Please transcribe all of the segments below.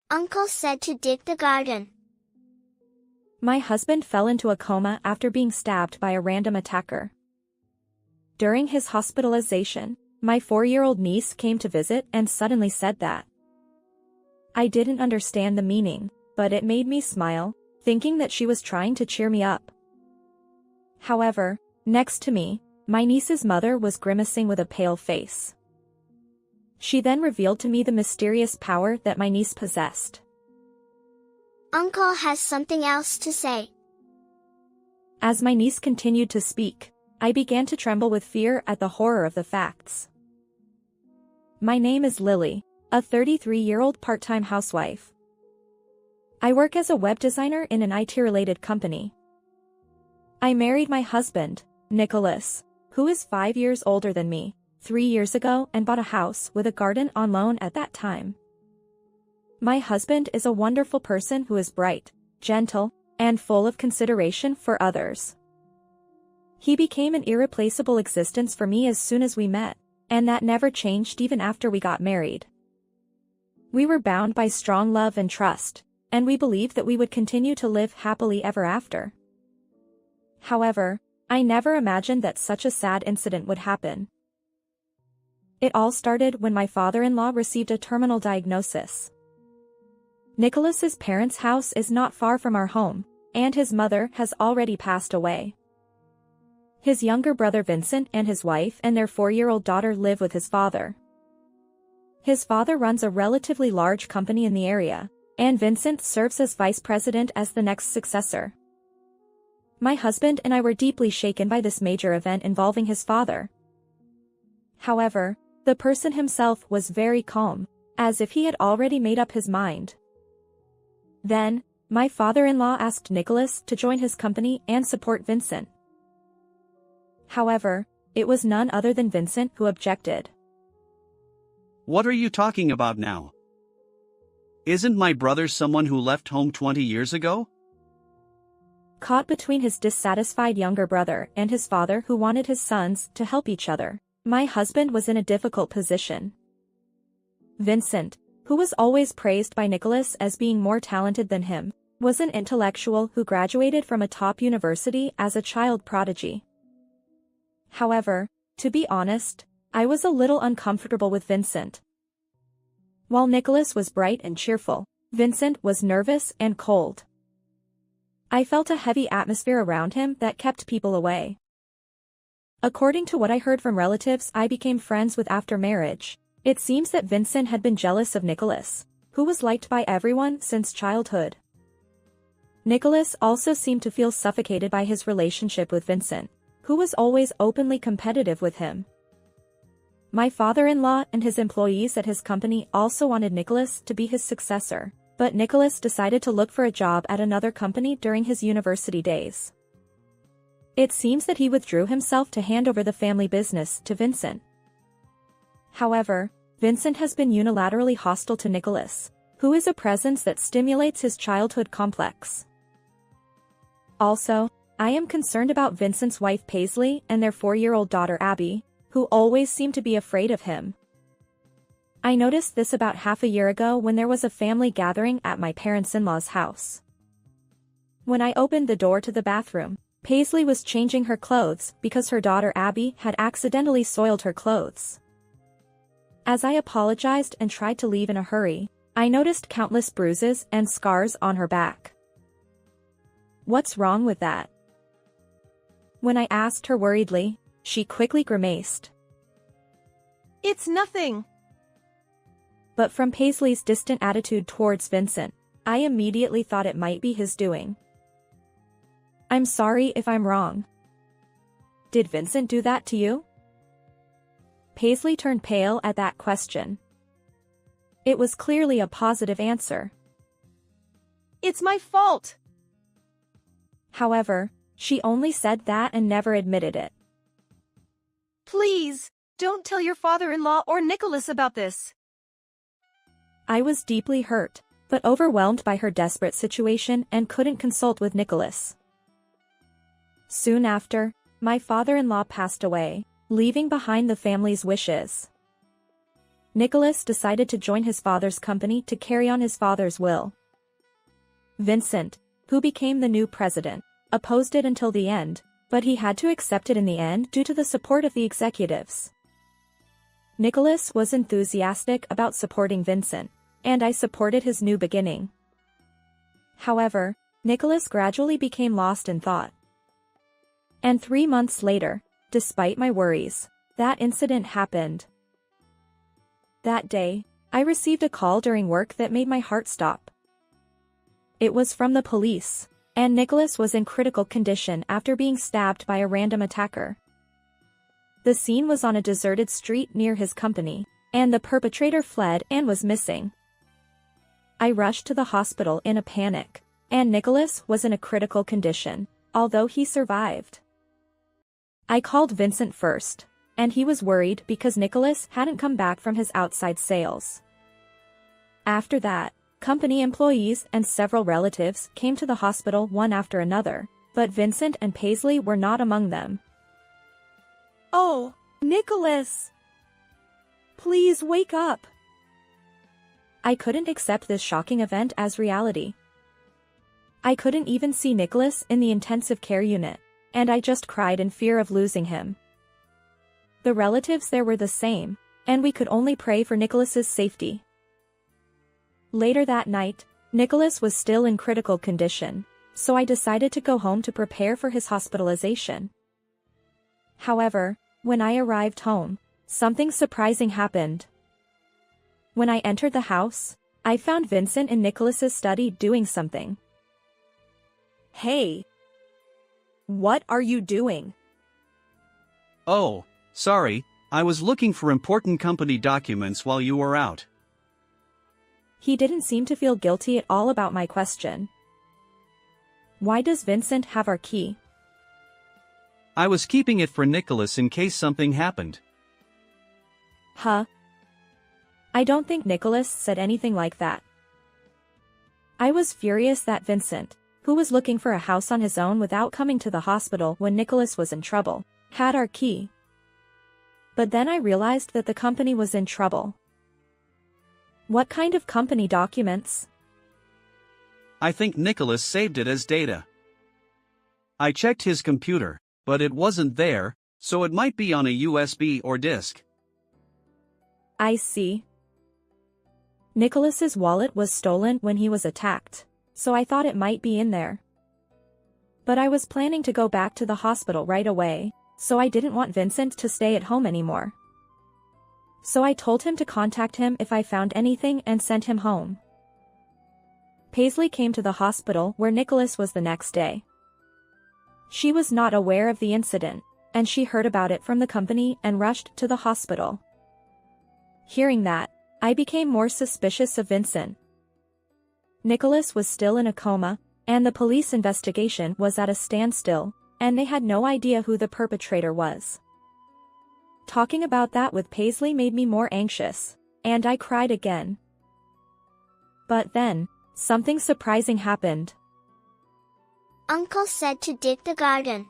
Uncle said to dig the garden. My husband fell into a coma after being stabbed by a random attacker. During his hospitalization, my 4-year-old niece came to visit and suddenly said that. I didn't understand the meaning, but it made me smile, thinking that she was trying to cheer me up. However, next to me, my niece's mother was grimacing with a pale face. She then revealed to me the mysterious power that my niece possessed. Uncle has something else to say. As my niece continued to speak, I began to tremble with fear at the horror of the facts. My name is Lily, a 33-year-old part-time housewife. I work as a web designer in an IT-related company. I married my husband, Nicholas, who is 5 years older than me, 3 years ago and bought a house with a garden on loan at that time. My husband is a wonderful person who is bright, gentle, and full of consideration for others. He became an irreplaceable existence for me as soon as we met, and that never changed even after we got married. We were bound by strong love and trust, and we believed that we would continue to live happily ever after. However, I never imagined that such a sad incident would happen. It all started when my father-in-law received a terminal diagnosis. Nicholas's parents' house is not far from our home, and his mother has already passed away. His younger brother Vincent and his wife and their 4-year-old daughter live with his father. His father runs a relatively large company in the area, and Vincent serves as vice president as the next successor. My husband and I were deeply shaken by this major event involving his father. However, the person himself was very calm, as if he had already made up his mind. Then, my father-in-law asked Nicholas to join his company and support Vincent. However, it was none other than Vincent who objected. What are you talking about now? Isn't my brother someone who left home 20 years ago? Caught between his dissatisfied younger brother and his father who wanted his sons to help each other, my husband was in a difficult position. Vincent, who was always praised by Nicholas as being more talented than him, was an intellectual who graduated from a top university as a child prodigy. However, to be honest, I was a little uncomfortable with Vincent. While Nicholas was bright and cheerful, Vincent was nervous and cold. I felt a heavy atmosphere around him that kept people away. According to what I heard from relatives I became friends with after marriage, it seems that Vincent had been jealous of Nicholas, who was liked by everyone since childhood. Nicholas also seemed to feel suffocated by his relationship with Vincent, who was always openly competitive with him. My father-in-law and his employees at his company also wanted Nicholas to be his successor, but Nicholas decided to look for a job at another company during his university days. It seems that he withdrew himself to hand over the family business to Vincent. However, Vincent has been unilaterally hostile to Nicholas, who is a presence that stimulates his childhood complex. Also, I am concerned about Vincent's wife Paisley and their 4-year-old daughter Abby, who always seem to be afraid of him. I noticed this about half a year ago when there was a family gathering at my parents-in-law's house. When I opened the door to the bathroom, Paisley was changing her clothes because her daughter Abby had accidentally soiled her clothes. As I apologized and tried to leave in a hurry, I noticed countless bruises and scars on her back. What's wrong with that? When I asked her worriedly, she quickly grimaced. It's nothing. But from Paisley's distant attitude towards Vincent, I immediately thought it might be his doing. I'm sorry if I'm wrong. Did Vincent do that to you? Paisley turned pale at that question. It was clearly a positive answer. It's my fault. However, she only said that and never admitted it. Please, don't tell your father-in-law or Nicholas about this. I was deeply hurt, but overwhelmed by her desperate situation and couldn't consult with Nicholas. Soon after, my father-in-law passed away, leaving behind the family's wishes. Nicholas decided to join his father's company to carry on his father's will. Vincent, who became the new president, opposed it until the end, but he had to accept it in the end due to the support of the executives. Nicholas was enthusiastic about supporting Vincent, and I supported his new beginning. However, Nicholas gradually became lost in thought. And 3 months later, despite my worries, that incident happened. That day, I received a call during work that made my heart stop. It was from the police, and Nicholas was in critical condition after being stabbed by a random attacker. The scene was on a deserted street near his company, and the perpetrator fled and was missing. I rushed to the hospital in a panic, and Nicholas was in a critical condition, although he survived. I called Vincent first, and he was worried because Nicholas hadn't come back from his outside sales. After that, company employees and several relatives came to the hospital one after another, but Vincent and Paisley were not among them. Oh, Nicholas! Please wake up! I couldn't accept this shocking event as reality. I couldn't even see Nicholas in the intensive care unit, and I just cried in fear of losing him. The relatives there were the same, and we could only pray for Nicholas's safety. Later that night, Nicholas was still in critical condition, so I decided to go home to prepare for his hospitalization. However, when I arrived home, something surprising happened. When I entered the house, I found Vincent in Nicholas's study doing something. Hey! What are you doing? Oh, sorry, I was looking for important company documents while you were out. He didn't seem to feel guilty at all about my question. Why does Vincent have our key? I was keeping it for Nicholas in case something happened. Huh? I don't think Nicholas said anything like that. I was furious that Vincent, who was looking for a house on his own without coming to the hospital when Nicholas was in trouble, had our key. But then I realized that the company was in trouble. What kind of company documents? I think Nicholas saved it as data. I checked his computer, but it wasn't there, so it might be on a USB or disk. I see. Nicholas's wallet was stolen when he was attacked, so I thought it might be in there. But I was planning to go back to the hospital right away, so I didn't want Vincent to stay at home anymore. So I told him to contact him if I found anything and sent him home. Paisley came to the hospital where Nicholas was the next day. She was not aware of the incident, and she heard about it from the company and rushed to the hospital. Hearing that, I became more suspicious of Vincent. Nicholas was still in a coma, and the police investigation was at a standstill, and they had no idea who the perpetrator was. Talking about that with Paisley made me more anxious, and I cried again. But then, something surprising happened. Uncle said to dig the garden.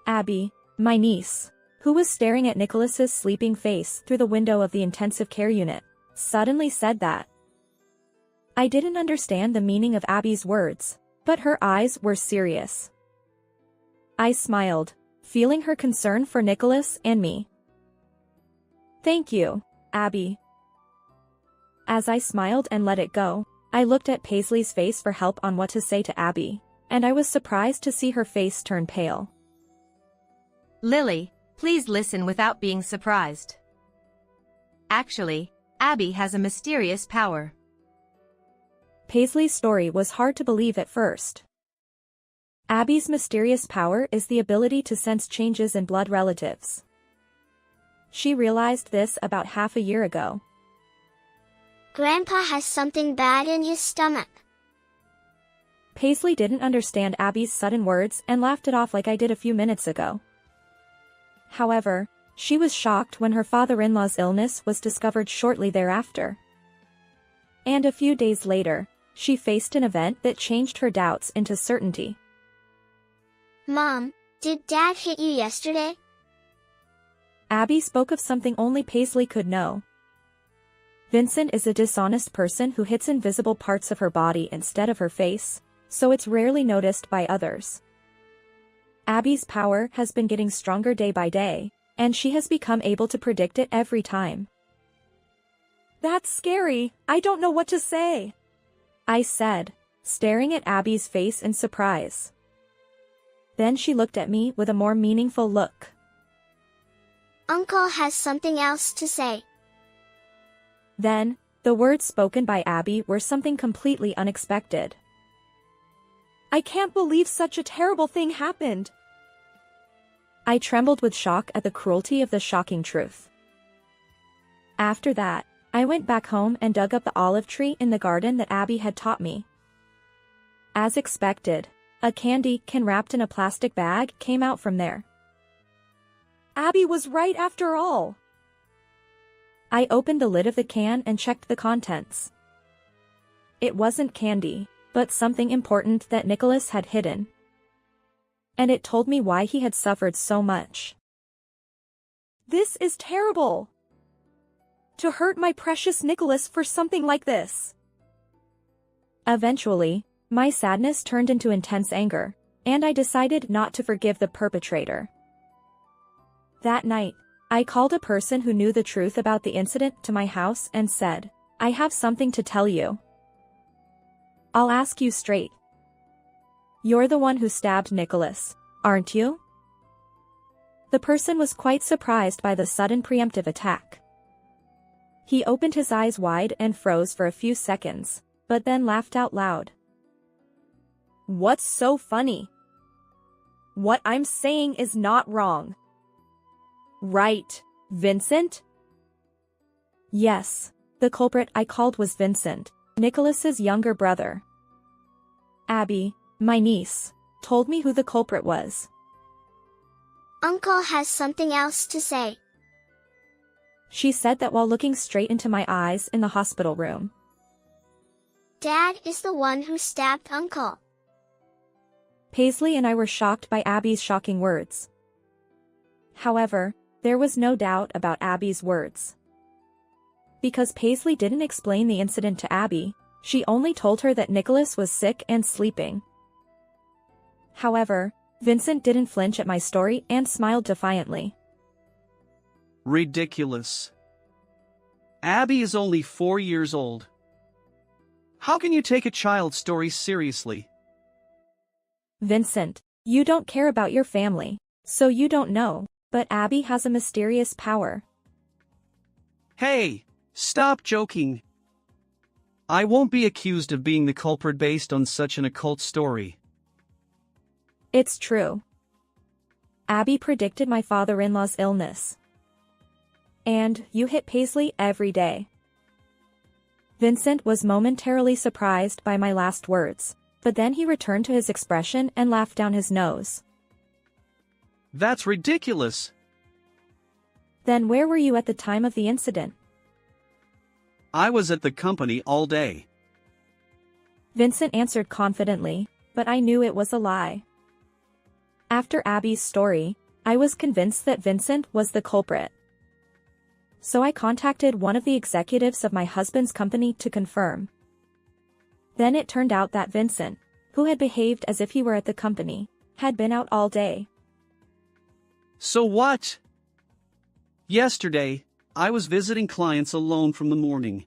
Abby, my niece, who was staring at Nicholas's sleeping face through the window of the intensive care unit, suddenly said that. I didn't understand the meaning of Abby's words, but her eyes were serious. I smiled, feeling her concern for Nicholas and me. Thank you, Abby. As I smiled and let it go, I looked at Paisley's face for help on what to say to Abby, and I was surprised to see her face turn pale. Lily, please listen without being surprised. Actually, Abby has a mysterious power. Paisley's story was hard to believe at first. Abby's mysterious power is the ability to sense changes in blood relatives. She realized this about half a year ago. Grandpa has something bad in his stomach. Paisley didn't understand Abby's sudden words and laughed it off like I did a few minutes ago. However, she was shocked when her father-in-law's illness was discovered shortly thereafter. And a few days later, she faced an event that changed her doubts into certainty. Mom, did Dad hit you yesterday? Abby spoke of something only Paisley could know, Vincent is a dishonest person who hits invisible parts of her body instead of her face, so it's rarely noticed by others. Abby's power has been getting stronger day by day, and she has become able to predict it every time. That's scary. I don't know what to say, I said, staring at Abby's face in surprise. Then she looked at me with a more meaningful look. Uncle has something else to say. Then, the words spoken by Abby were something completely unexpected. I can't believe such a terrible thing happened. I trembled with shock at the cruelty of the shocking truth. After that, I went back home and dug up the olive tree in the garden that Abby had taught me. As expected, a candy can wrapped in a plastic bag came out from there. Abby was right after all. I opened the lid of the can and checked the contents. It wasn't candy, but something important that Nicholas had hidden. And it told me why he had suffered so much. This is terrible. To hurt my precious Nicholas for something like this. Eventually, my sadness turned into intense anger, and I decided not to forgive the perpetrator. That night, I called a person who knew the truth about the incident to my house and said, "I have something to tell you. I'll ask you straight. You're the one who stabbed Nicholas, aren't you?" The person was quite surprised by the sudden preemptive attack. He opened his eyes wide and froze for a few seconds, but then laughed out loud. What's so funny? What I'm saying is not wrong. Right, Vincent? Yes, the culprit I called was Vincent, Nicholas's younger brother. Abby, my niece, told me who the culprit was. Uncle has something else to say. She said that while looking straight into my eyes in the hospital room. Dad is the one who stabbed Uncle. Paisley and I were shocked by Abby's shocking words. However, there was no doubt about Abby's words. Because Paisley didn't explain the incident to Abby, she only told her that Nicholas was sick and sleeping. However, Vincent didn't flinch at my story and smiled defiantly. Ridiculous. Abby is only 4 years old. How can you take a child's story seriously? Vincent, you don't care about your family, so you don't know, but Abby has a mysterious power. Hey, stop joking. I won't be accused of being the culprit based on such an occult story. It's true. Abby predicted my father-in-law's illness. And you hit Paisley every day. Vincent was momentarily surprised by my last words, but then he returned to his expression and laughed down his nose. That's ridiculous. Then where were you at the time of the incident? I was at the company all day. Vincent answered confidently, but I knew it was a lie. After Abby's story, I was convinced that Vincent was the culprit. So I contacted one of the executives of my husband's company to confirm. Then it turned out that Vincent, who had behaved as if he were at the company, had been out all day. So what? Yesterday, I was visiting clients alone from the morning.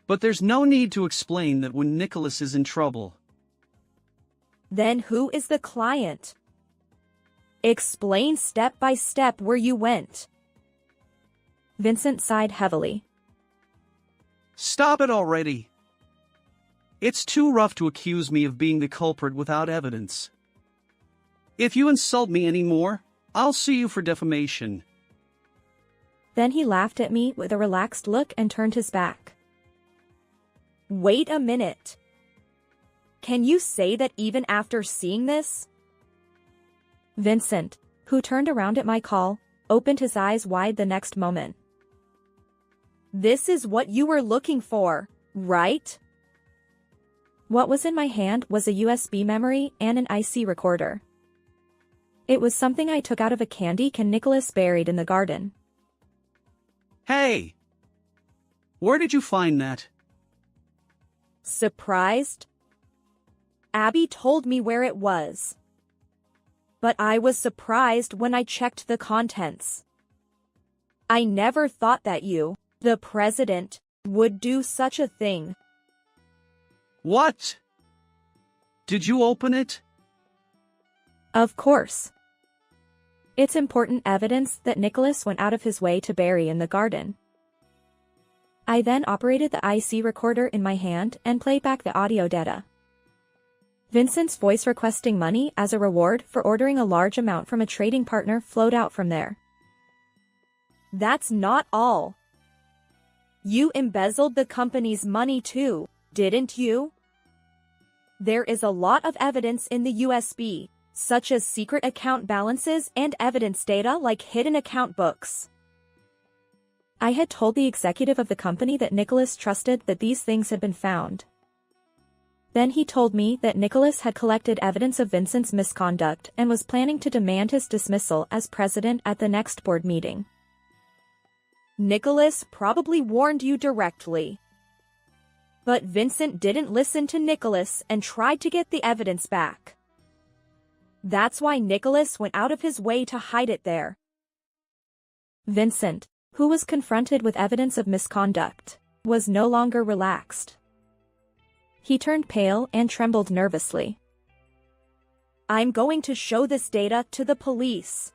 But there's no need to explain that when Nicholas is in trouble. Then who is the client? Explain step by step where you went. Vincent sighed heavily. Stop it already. It's too rough to accuse me of being the culprit without evidence. If you insult me anymore, I'll sue you for defamation. Then he laughed at me with a relaxed look and turned his back. Wait a minute. Can you say that even after seeing this? Vincent, who turned around at my call, opened his eyes wide the next moment. This is what you were looking for, right? What was in my hand was a USB memory and an IC recorder. It was something I took out of a candy can Nicholas buried in the garden. Hey! Where did you find that? Surprised? Abby told me where it was. But I was surprised when I checked the contents. I never thought that you, the president, would do such a thing. What? Did you open it? Of course. It's important evidence that Nicholas went out of his way to bury in the garden. I then operated the IC recorder in my hand and played back the audio data. Vincent's voice requesting money as a reward for ordering a large amount from a trading partner flowed out from there. That's not all. You embezzled the company's money too, didn't you? There is a lot of evidence in the USB, such as secret account balances and evidence data like hidden account books. I had told the executive of the company that Nicholas trusted that these things had been found. Then he told me that Nicholas had collected evidence of Vincent's misconduct and was planning to demand his dismissal as president at the next board meeting. Nicholas probably warned you directly. But Vincent didn't listen to Nicholas and tried to get the evidence back. That's why Nicholas went out of his way to hide it there. Vincent, who was confronted with evidence of misconduct, was no longer relaxed. He turned pale and trembled nervously. I'm going to show this data to the police.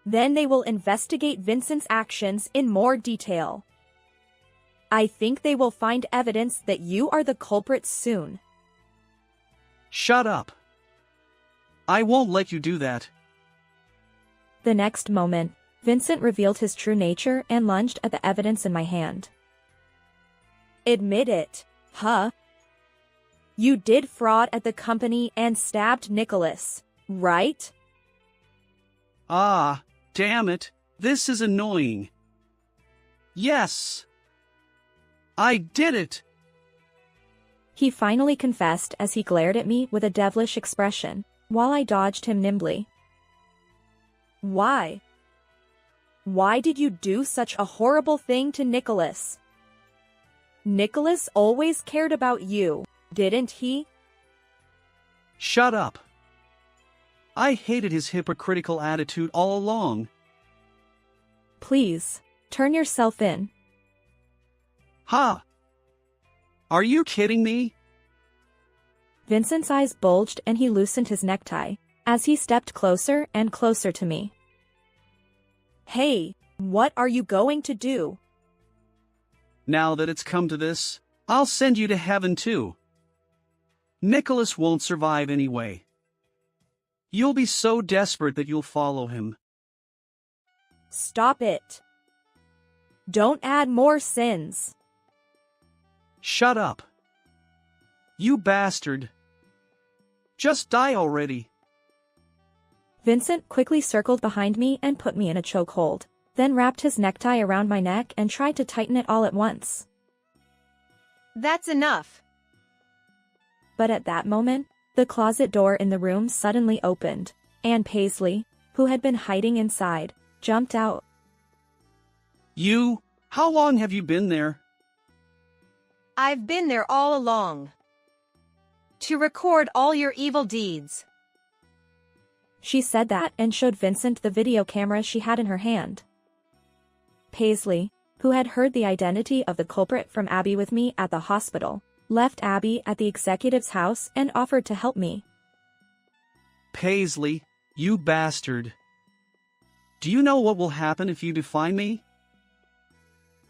Then they will investigate Vincent's actions in more detail. I think they will find evidence that you are the culprit soon. Shut up. I won't let you do that. The next moment, Vincent revealed his true nature and lunged at the evidence in my hand. Admit it, huh? You did fraud at the company and stabbed Nicholas, right? Ah, damn it, this is annoying. Yes. I did it! He finally confessed as he glared at me with a devilish expression, while I dodged him nimbly. Why? Why did you do such a horrible thing to Nicholas? Nicholas always cared about you, didn't he? Shut up. I hated his hypocritical attitude all along. Please, turn yourself in. Huh? Are you kidding me? Vincent's eyes bulged and he loosened his necktie, as he stepped closer and closer to me. Hey, what are you going to do? Now that it's come to this, I'll send you to heaven too. Nicholas won't survive anyway. You'll be so desperate that you'll follow him. Stop it. Don't add more sins. Shut up. You bastard. Just die already. Vincent quickly circled behind me and put me in a chokehold, then wrapped his necktie around my neck and tried to tighten it all at once. That's enough. But at that moment, the closet door in the room suddenly opened, and Paisley, who had been hiding inside, jumped out. How long have you been there? I've been there all along. To record all your evil deeds. She said that and showed Vincent the video camera she had in her hand. Paisley, who had heard the identity of the culprit from Abby with me at the hospital, left Abby at the executive's house and offered to help me. Paisley, you bastard. Do you know what will happen if you defy me?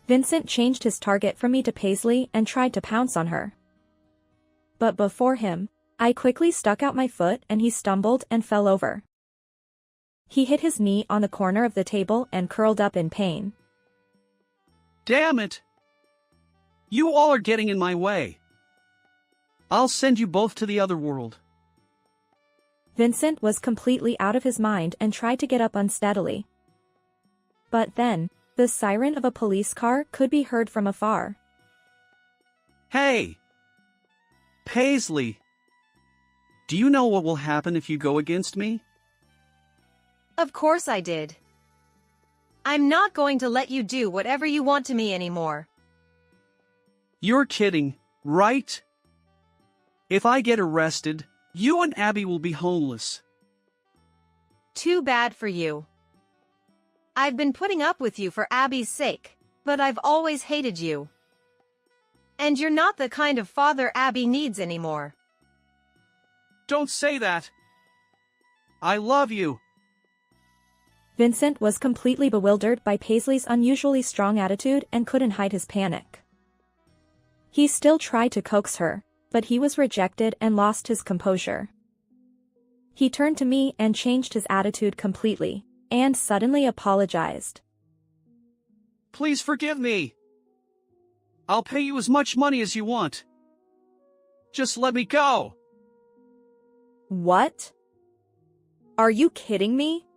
Vincent changed his target from me to Paisley and tried to pounce on her. But before him, I quickly stuck out my foot and he stumbled and fell over. He hit his knee on the corner of the table and curled up in pain. Damn it! You all are getting in my way. I'll send you both to the other world. Vincent was completely out of his mind and tried to get up unsteadily. But then, the siren of a police car could be heard from afar. Hey! Paisley! Do you know what will happen if you go against me? Of course I did. I'm not going to let you do whatever you want to me anymore. You're kidding, right? If I get arrested, you and Abby will be homeless. Too bad for you. I've been putting up with you for Abby's sake, but I've always hated you. And you're not the kind of father Abby needs anymore. Don't say that. I love you. Vincent was completely bewildered by Paisley's unusually strong attitude and couldn't hide his panic. He still tried to coax her, but he was rejected and lost his composure. He turned to me and changed his attitude completely, and suddenly apologized. Please forgive me. I'll pay you as much money as you want. Just let me go. What? Are you kidding me?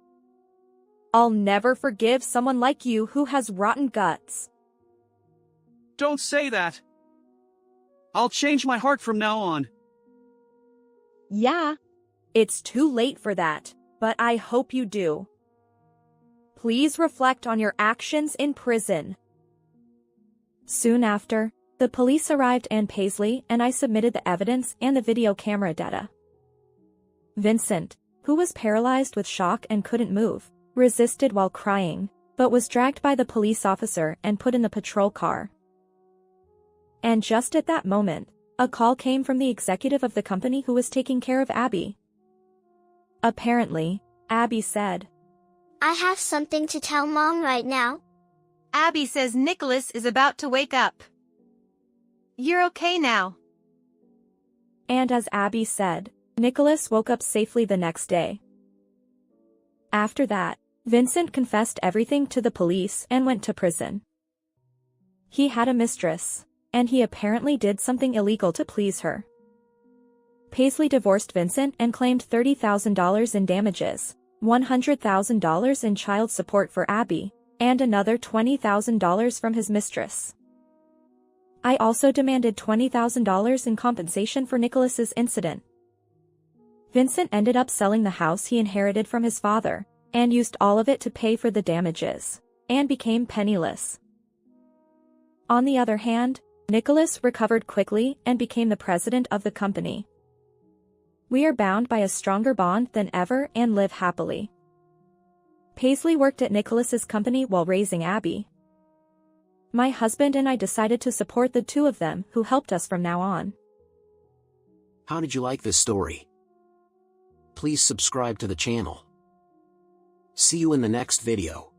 I'll never forgive someone like you who has rotten guts. Don't say that. I'll change my heart from now on. Yeah, it's too late for that, but I hope you do. Please reflect on your actions in prison. Soon after, the police arrived and Paisley and I submitted the evidence and the video camera data. Vincent, who was paralyzed with shock and couldn't move, resisted while crying, but was dragged by the police officer and put in the patrol car. And just at that moment, a call came from the executive of the company who was taking care of Abby. Apparently, Abby said, I have something to tell Mom right now. Abby says Nicholas is about to wake up. You're okay now. And as Abby said, Nicholas woke up safely the next day. After that, Vincent confessed everything to the police and went to prison. He had a mistress, and he apparently did something illegal to please her. Paisley divorced Vincent and claimed $30,000 in damages, $100,000 in child support for Abby, and another $20,000 from his mistress. I also demanded $20,000 in compensation for Nicholas's incident. Vincent ended up selling the house he inherited from his father, and used all of it to pay for the damages, and became penniless. On the other hand, Nicholas recovered quickly and became the president of the company. We are bound by a stronger bond than ever and live happily. Paisley worked at Nicholas's company while raising Abby. My husband and I decided to support the two of them who helped us from now on. How did you like this story? Please subscribe to the channel. See you in the next video.